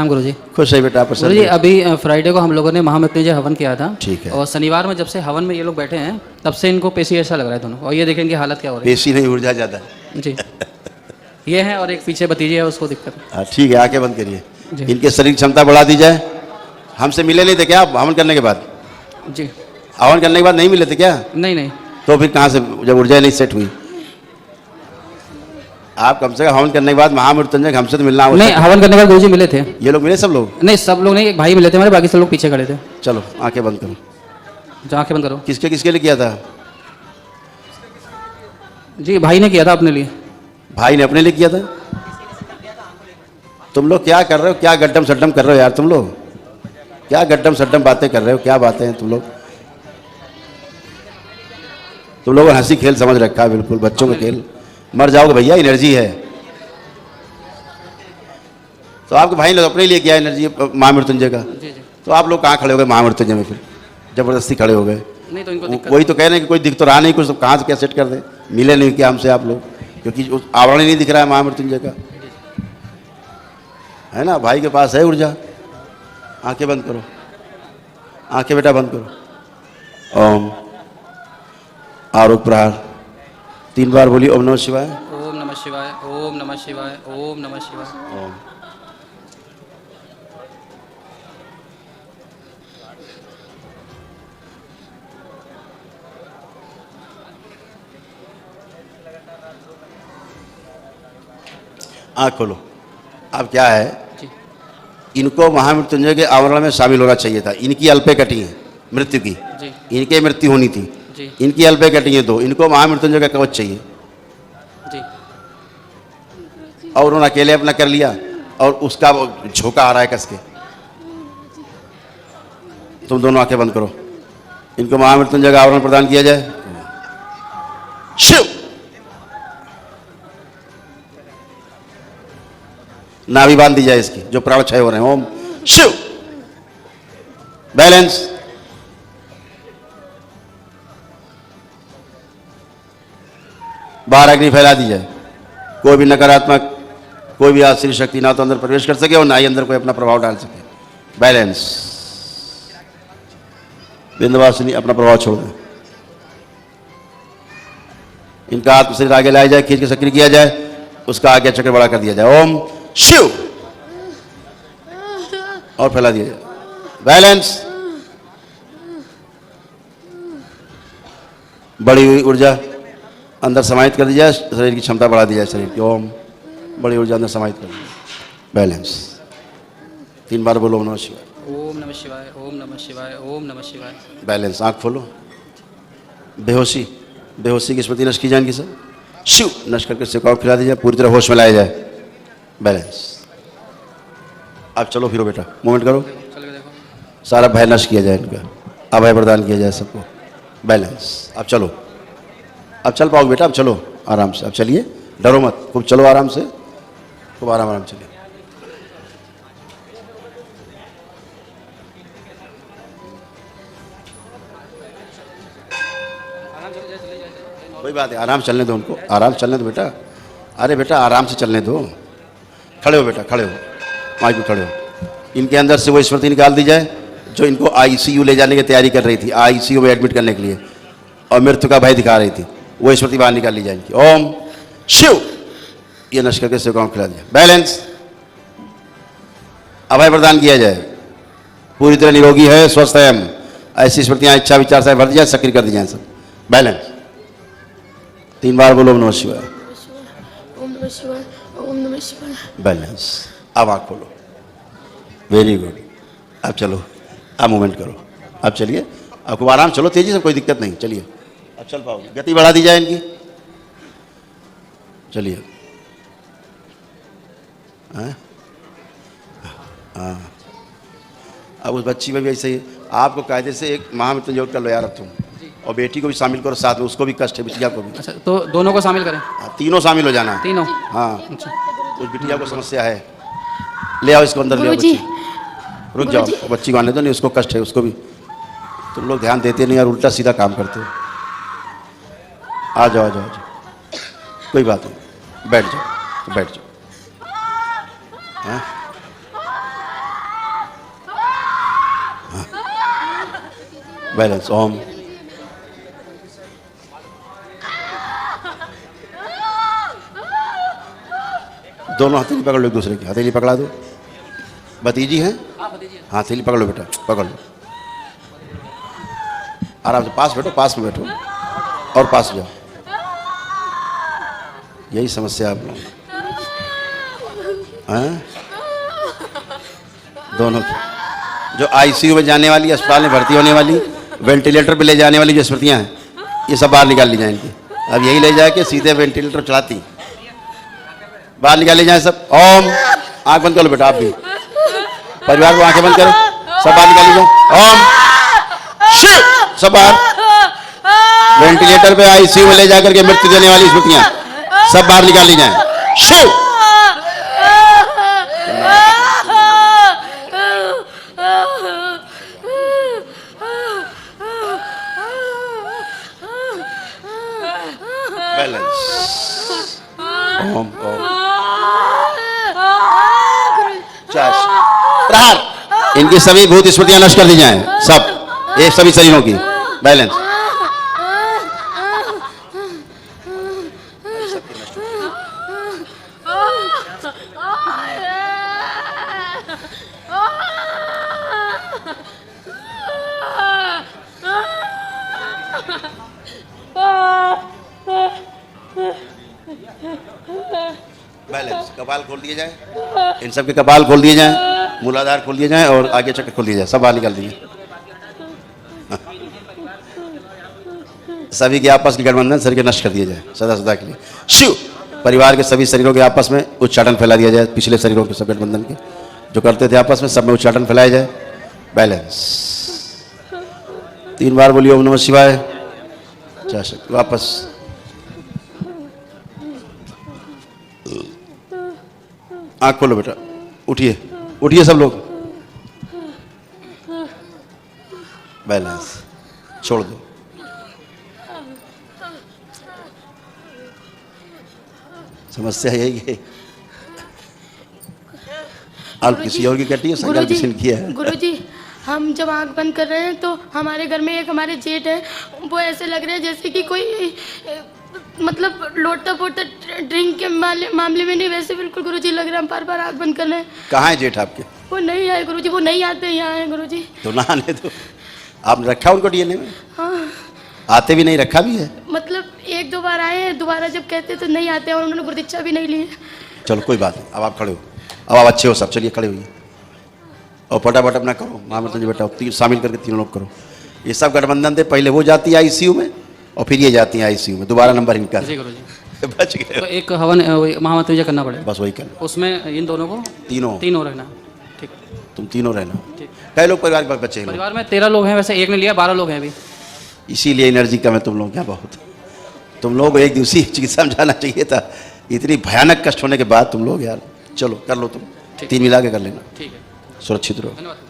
प्रणाम गुरुजी। खुश है बेटा, प्रसन्न गुरुजी है। अभी फ्राइडे को हम लोगों ने महामृत्युंजय हवन किया था। ठीक है। और शनिवार में जब से हवन में ये लोग बैठे हैं तब से इनको पेशी ऐसा लग रहा है दोनों, और ये देखेंगे हालत क्या हो रही पेशी नहीं, ऊर्जा ज़्यादा है। है जी। ये है और एक पीछे भतीजे है, उसको दिक्कत है। हाँ ठीक है, आंखें बंद करिए। जी। इनके शरीर की क्षमता बढ़ा दी जाए। हमसे मिले नहीं थे क्या आप हवन करने के बाद? जी हवन करने के बाद नहीं मिले थे क्या? नहीं नहीं तो फिर कहाँ से, जब ऊर्जा नहीं सेट हुई? आप कम से कम हवन करने के बाद महामृत्युंजय हमसे तो मिलना आवश्यक नहीं, है। हवन करने के बाद गुरुजी मिले थे। ये लोग मिले सब लोग? नहीं सब लोग नहीं, एक भाई मिले थे हमारे, बाकी सब लोग पीछे खड़े थे। चलो आंखें बंद करो। जो आंखें बंद करो। किसके किसके लिए किया था? जी भाई ने किया था अपने लिए। भाई ने अपने लिए किया था। तुम लोग क्या कर रहे हो? क्या गड्ढम सड्डम कर रहे हो यार? तुम लोग क्या गड्ढम सड्डम बातें कर रहे हो? क्या बातें हैं तुम लोग? तुम लोगों ने हंसी खेल समझ रखा है, बिल्कुल बच्चों का खेल। मर जाओगे भैया, एनर्जी है। तो आपके भाई ने अपने लिए किया एनर्जी महामृत्युंजय का। जी जी। तो आप लोग कहाँ खड़े हो गए महामृत्युंजय में? फिर जबरदस्ती खड़े हो गए। नहीं तो इनको दिक्कत वही तो कह रहे हैं कि कोई दिख तो रहा नहीं कुछ, तो कहाँ से क्या सेट कर दे? मिले नहीं क्या हमसे आप लोग? क्योंकि उस आवरण ही नहीं दिख रहा है महामृत्युंजय का, है ना? भाई के पास है ऊर्जा। आंखें बंद करो, आंखें बेटा बंद करो। ओम आरोग्य प्रहार 3 बार बोलिए। ओम नमः शिवाय, ओम नमः शिवाय, ओम नमः शिवाय, ओम नमः शिवाय। ओम। आँख खोलो। अब क्या है, जी इनको महामृत्युंजय के आवरण में शामिल होना चाहिए था। इनकी अल्पे कटी है मृत्यु की, जी इनके मृत्यु होनी थी। जी इनकी अल्पे कटी है, तो इनको महामृत्युंजय का कवच चाहिए। जी। और उन्होंने अकेले अपना कर लिया और उसका वो झोंका आ रहा है कस के। तुम दोनों आंखें बंद करो। इनको महामृत्युंजय का आवरण प्रदान किया जाए। शिव नाभि बांध दी जाए इसकी, जो प्राण क्षय हो रहे हैं। ओम शिव। बैलेंस। बाहर अग्नि फैला दी जाए। कोई भी नकारात्मक, कोई भी आश्चर्य शक्ति ना तो अंदर प्रवेश कर सके और ना ही अंदर कोई अपना प्रभाव डाल सके। बैलेंस। बिंदवासिनी अपना प्रभाव छोड़ दें। इनका हाथ शरीर आगे लाया जाए, खींच के सक्रिय किया जाए, उसका आगे चक्र बड़ा कर दिया जाए। ओम शिव। और फैला दिया जाए। बैलेंस। बड़ी हुई ऊर्जा अंदर समाहित कर दी जाए, शरीर की क्षमता बढ़ा दी जाए शरीर की। ओम बड़ी ऊर्जा अंदर समाहित कर दी जाए। बैलेंस। 3 बार बोलो ओम नमः शिवाय, ओम नमः शिवाय, ओम नमः शिवाय, ओम नमः शिवाय। बैलेंस। आँख खोलो। बेहोशी, बेहोशी की स्मृति नष्ट की जाए इनकी सब। शिव नष्ट करके सिकाव खिला दी जाए, पूरी तरह होश में लाया जाए। बैलेंस। अब चलो फिरो बेटा, मूवमेंट करो। चल के देखो। सारा भय नष्ट किया जाए इनका, अभय प्रदान किया जाए सबको। बैलेंस। अब चलो, अब चल पाओगे बेटा, अब चलो आराम से। अब चलिए, डरो मत, खूब चलो आराम से, खूब आराम आराम चलिए। कोई बात है, आराम चलने दो उनको, आराम चलने दो बेटा। अरे बेटा आराम से चलने दो। खड़े हो बेटा, खड़े हो, माइक में खड़े हो। इनके अंदर से वो स्मृति निकाल दी जाए जो इनको आईसीयू ले जाने की तैयारी कर रही थी, आईसीयू में एडमिट करने के लिए, और मृत्यु का भय दिखा रही थी। वो स्मृति बाहर निकाल ली जाएगी। ओम शिव। ये नष्ट करके शिव को खिला दिया। बैलेंस। अभय प्रदान किया जाए, पूरी तरह निरोगी है, स्वस्थ है हम, ऐसी स्मृतियां इच्छा विचार से भर दी जाए, सक्रिय कर दी जाए सब। बैलेंस। 3 बार बोलो ओम नमः शिवाय, ओम नमः शिवाय, ओम नमः शिवाय। बैलेंस। अब आँख खोलो। Very good. अब चलो, अब मूवमेंट करो। अब चलिए, आपको आराम, चलो तेजी से, कोई दिक्कत नहीं। चलिए अब चल पाओगे, गति बढ़ा दी जाए इनकी। चलिए। हाँ हाँ। अब उस बच्ची में भी ऐसे ही आपको कायदे से एक महामृत्युंजय कर लो यार अब तुम, और बेटी को भी शामिल करो साथ में, उसको भी कष्ट है, बिटिया को भी। अच्छा तो दोनों को शामिल करें? हाँ, तीनों शामिल हो जाना। तीनों? हाँ, अच्छा। उस बिटिया को समस्या है, ले आओ इसको अंदर, ले आओ गुरुजी। बच्ची। रुक जाओ, बच्ची को आने दो, नहीं उसको कष्ट है, उसको भी। तुम लोग ध्यान देते नहीं यार, उल्टा सीधा काम करते हो। आ जाओ आ जाओ आ जाओ, कोई बात नहीं, बैठ जाओ, बैठ जाओ। हाँ? बैलेंस। ओम। दोनों हथेली पकड़ लो एक दूसरे की, हथेली पकड़ा दो। भतीजी हैं? हाँ हथेली पकड़ लो बेटा, पकड़ लो आराम से। पास बैठो, पास में बैठो और पास जाओ। यही समस्या आप लोग हैं दोनों की। जो आईसीयू में जाने वाली, अस्पताल में भर्ती होने वाली, वेंटिलेटर पे ले जाने वाली जो स्मृतियाँ हैं, ये सब बाहर निकाल ली जाएंगी। अब यही ले जाके सीधे वेंटिलेटर चलाती बाहर निकाल ली जाए सब। ओम। आंख बंद कर लो बेटा, आप भी परिवार को आंखें बंद करो, सब बाहर निकाल ली जाए। ओम शिव। सब बाहर। वेंटिलेटर पे आईसीयू में ले जाकर के मृत्यु देने वाली स्मृतियाँ सब बाहर निकाल ली जाए। शिव। बैलेंस। ओम ओम। प्रहार। इनकी सभी भूत स्मृतियां नष्ट कर दी जाएं, सब एक सभी शरीरों की। बैलेंस। बैलेंस। कपाल खोल दिए जाए, इन सब के कपाल खोल दिए जाएं, मूलाधार खोल दिए जाएं और आगे चक्र खोल दिए जाए, सब बाहर निकाल दिए। सभी के आपस के गठबंधन शरीर के नष्ट कर दिए जाए सदा सदा के लिए। शिव। परिवार के सभी शरीरों के आपस में उच्चाटन फैला दिया जाए, पिछले शरीरों के सब गठबंधन के जो करते थे आपस में, सब में उच्चाटन फैलाया जाए। बैलेंस। 3 बार बोलिए ओम नमः शिवाय। वापस। आँख खोलो बेटा, उठिए उठिए सब लोग। बैलेंस। छोड़ दो। समस्या यही है। आप किसी और की कटी है, संकल्प किसी की है। गुरुजी हम जब आंख बंद कर रहे हैं तो हमारे घर में एक हमारे जेठ है, वो ऐसे लग रहा है जैसे कि कोई मतलब लोटा पोटा ड्रिंक के मामले में नहीं, वैसे बिल्कुल गुरुजी लग रहा है। हम बार बार आंख बंद कर रहे हैं। कहाँ है जेठ आपके? वो नहीं आए गुरुजी, वो नहीं आते यहाँ है गुरुजी। तो ना आने दो। आपने रखा उनको डीएनए में? हाँ आते भी नहीं, रखा भी है। मतलब 1-2 बार आए हैं, दोबारा जब कहते तो नहीं आते और उन्होंने गुरुदीक्षा भी नहीं ली। चलो कोई बात नहीं, अब आप खड़े हो, अब आप अच्छे हो सब, चलिए खड़े होइए और फटाफट अपना करो महामंत्र जी बेटा, शामिल करके 3 लोग करो। ये सब गठबंधन थे, पहले वो जाती है आईसीयू में और फिर ये जाती है आईसीयू में, दोबारा नंबर इनका। जी गुरुजी। बच गए। तो एक हवन महामंत्र जी करना पड़ेगा, बस वही कर लो। उसमें इन दोनों को तीनों रहना। ठीक, तुम तीनों रहना। ठीक। कई लोग परिवार के बच्चे हैं? परिवार में 13 लोग हैं, वैसे एक ने लिया, 12 लोग हैं अभी। इसीलिए एनर्जी कम है तुम लोग क्या बहुत। तुम लोग एक दिवसीय चिकित्सा में जाना चाहिए था, इतनी भयानक कष्ट होने के बाद तुम लोग यार। चलो कर लो तुम, 3 मिला के कर लेना। ठीक है, सुरक्षित रहो। धन्यवाद।